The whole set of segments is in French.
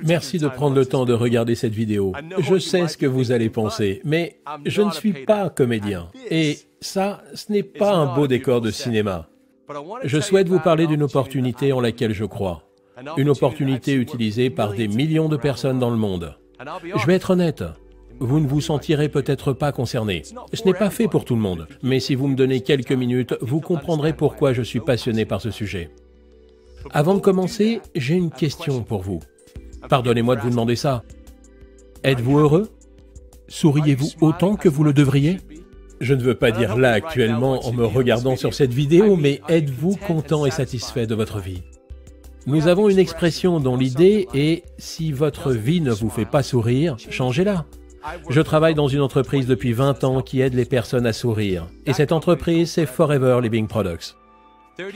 Merci de prendre le temps de regarder cette vidéo. Je sais ce que vous allez penser, mais je ne suis pas comédien. Et ça, ce n'est pas un beau décor de cinéma. Je souhaite vous parler d'une opportunité en laquelle je crois. Une opportunité utilisée par des millions de personnes dans le monde. Je vais être honnête, vous ne vous sentirez peut-être pas concerné. Ce n'est pas fait pour tout le monde, mais si vous me donnez quelques minutes, vous comprendrez pourquoi je suis passionné par ce sujet. Avant de commencer, j'ai une question pour vous. Pardonnez-moi de vous demander ça. Êtes-vous heureux? Souriez-vous autant que vous le devriez? Je ne veux pas dire là actuellement en me regardant sur cette vidéo, mais êtes-vous content et satisfait de votre vie? Nous avons une expression dont l'idée est « si votre vie ne vous fait pas sourire, changez-la ». Je travaille dans une entreprise depuis 20 ans qui aide les personnes à sourire. Et cette entreprise, c'est Forever Living Products.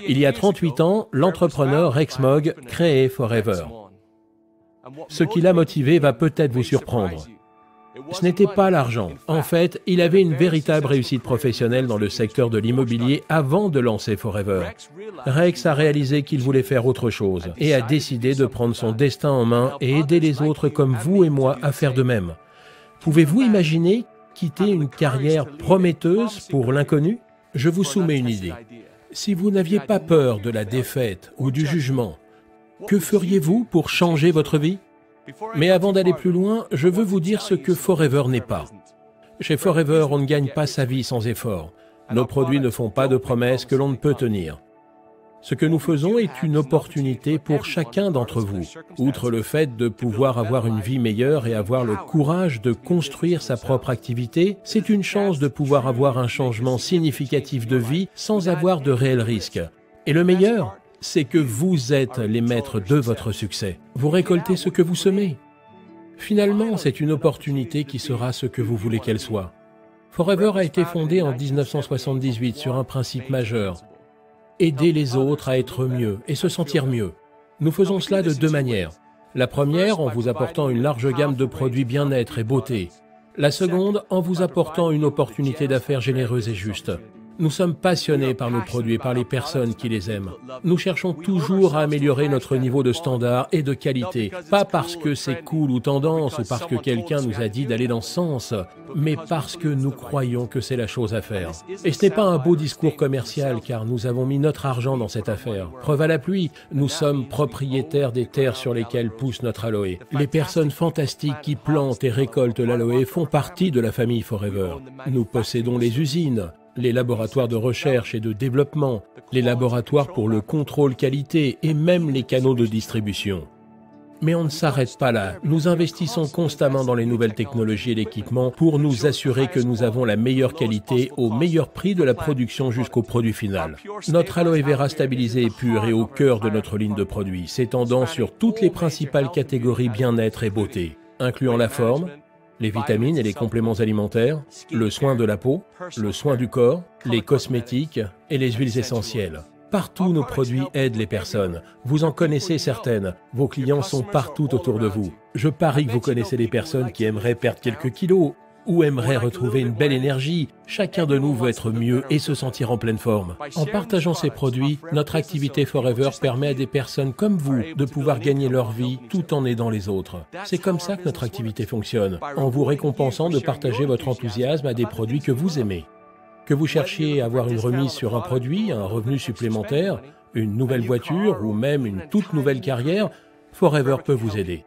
Il y a 38 ans, l'entrepreneur Rex Mogg créait Forever. Ce qui l'a motivé va peut-être vous surprendre. Ce n'était pas l'argent. En fait, il avait une véritable réussite professionnelle dans le secteur de l'immobilier avant de lancer Forever. Rex a réalisé qu'il voulait faire autre chose et a décidé de prendre son destin en main et aider les autres comme vous et moi à faire de même. Pouvez-vous imaginer quitter une carrière prometteuse pour l'inconnu? Je vous soumets une idée. Si vous n'aviez pas peur de la défaite ou du jugement, que feriez-vous pour changer votre vie? Mais avant d'aller plus loin, je veux vous dire ce que Forever n'est pas. Chez Forever, on ne gagne pas sa vie sans effort. Nos produits ne font pas de promesses que l'on ne peut tenir. Ce que nous faisons est une opportunité pour chacun d'entre vous. Outre le fait de pouvoir avoir une vie meilleure et avoir le courage de construire sa propre activité, c'est une chance de pouvoir avoir un changement significatif de vie sans avoir de réels risques. Et le meilleur, c'est que vous êtes les maîtres de votre succès. Vous récoltez ce que vous semez. Finalement, c'est une opportunité qui sera ce que vous voulez qu'elle soit. Forever a été fondé en 1978 sur un principe majeur. Aider les autres à être mieux et se sentir mieux. Nous faisons cela de deux manières. La première, en vous apportant une large gamme de produits bien-être et beauté. La seconde, en vous apportant une opportunité d'affaires généreuse et juste. Nous sommes passionnés par nos produits et par les personnes qui les aiment. Nous cherchons toujours à améliorer notre niveau de standard et de qualité, pas parce que c'est cool ou tendance ou parce que quelqu'un nous a dit d'aller dans ce sens, mais parce que nous croyons que c'est la chose à faire. Et ce n'est pas un beau discours commercial car nous avons mis notre argent dans cette affaire. Preuve à l'appui, nous sommes propriétaires des terres sur lesquelles pousse notre aloe. Les personnes fantastiques qui plantent et récoltent l'aloe font partie de la famille Forever. Nous possédons les usines, les laboratoires de recherche et de développement, les laboratoires pour le contrôle qualité et même les canaux de distribution. Mais on ne s'arrête pas là. Nous investissons constamment dans les nouvelles technologies et l'équipement pour nous assurer que nous avons la meilleure qualité au meilleur prix de la production jusqu'au produit final. Notre aloe vera stabilisé est pur et au cœur de notre ligne de produits, s'étendant sur toutes les principales catégories bien-être et beauté, incluant la forme, les vitamines et les compléments alimentaires, le soin de la peau, le soin du corps, les cosmétiques et les huiles essentielles. Partout, nos produits aident les personnes. Vous en connaissez certaines. Vos clients sont partout autour de vous. Je parie que vous connaissez des personnes qui aimeraient perdre quelques kilos ou aimeraient retrouver une belle énergie. Chacun de nous veut être mieux et se sentir en pleine forme. En partageant ces produits, notre activité Forever permet à des personnes comme vous de pouvoir gagner leur vie tout en aidant les autres. C'est comme ça que notre activité fonctionne, en vous récompensant de partager votre enthousiasme à des produits que vous aimez. Que vous cherchiez à avoir une remise sur un produit, un revenu supplémentaire, une nouvelle voiture ou même une toute nouvelle carrière, Forever peut vous aider.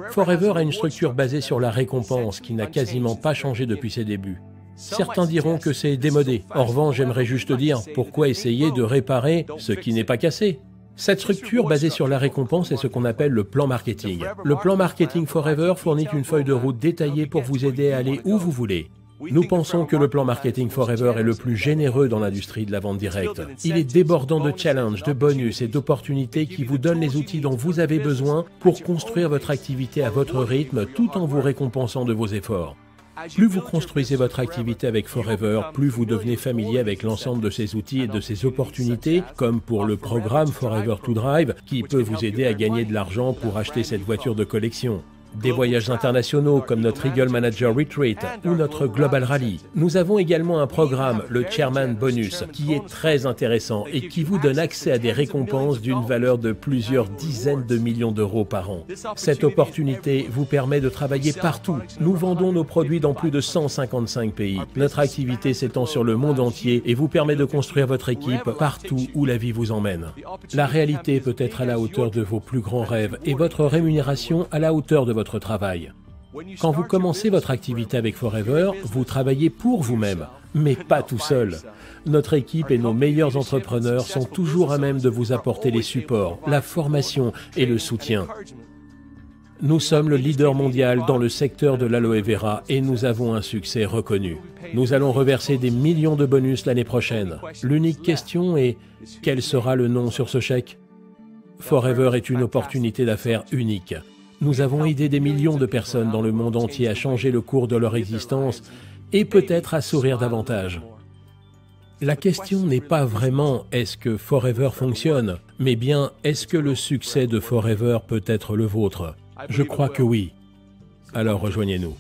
Forever a une structure basée sur la récompense qui n'a quasiment pas changé depuis ses débuts. Certains diront que c'est démodé. En revanche, j'aimerais juste dire, pourquoi essayer de réparer ce qui n'est pas cassé? Cette structure basée sur la récompense est ce qu'on appelle le plan marketing. Le plan marketing Forever fournit une feuille de route détaillée pour vous aider à aller où vous voulez. Nous pensons que le plan marketing Forever est le plus généreux dans l'industrie de la vente directe. Il est débordant de challenges, de bonus et d'opportunités qui vous donnent les outils dont vous avez besoin pour construire votre activité à votre rythme tout en vous récompensant de vos efforts. Plus vous construisez votre activité avec Forever, plus vous devenez familier avec l'ensemble de ces outils et de ces opportunités, comme pour le programme Forever to Drive, qui peut vous aider à gagner de l'argent pour acheter cette voiture de collection. des voyages internationaux comme notre Eagle Manager Retreat ou notre Global Rally. Nous avons également un programme, le Chairman Bonus, qui est très intéressant et qui vous donne accès à des récompenses d'une valeur de plusieurs dizaines de millions d'euros par an. Cette opportunité vous permet de travailler partout. Nous vendons nos produits dans plus de 155 pays. Notre activité s'étend sur le monde entier et vous permet de construire votre équipe partout où la vie vous emmène. La réalité peut être à la hauteur de vos plus grands rêves et votre rémunération à la hauteur de votre travail. Quand vous commencez votre activité avec Forever, vous travaillez pour vous-même, mais pas tout seul. Notre équipe et nos meilleurs entrepreneurs sont toujours à même de vous apporter les supports, la formation et le soutien. Nous sommes le leader mondial dans le secteur de l'aloe vera et nous avons un succès reconnu. Nous allons reverser des millions de bonus l'année prochaine. L'unique question est, quel sera le nom sur ce chèque? Forever est une opportunité d'affaires unique. Nous avons aidé des millions de personnes dans le monde entier à changer le cours de leur existence et peut-être à sourire davantage. La question n'est pas vraiment « est-ce que Forever fonctionne ?», mais bien « est-ce que le succès de Forever peut être le vôtre ?» Je crois que oui. Alors rejoignez-nous.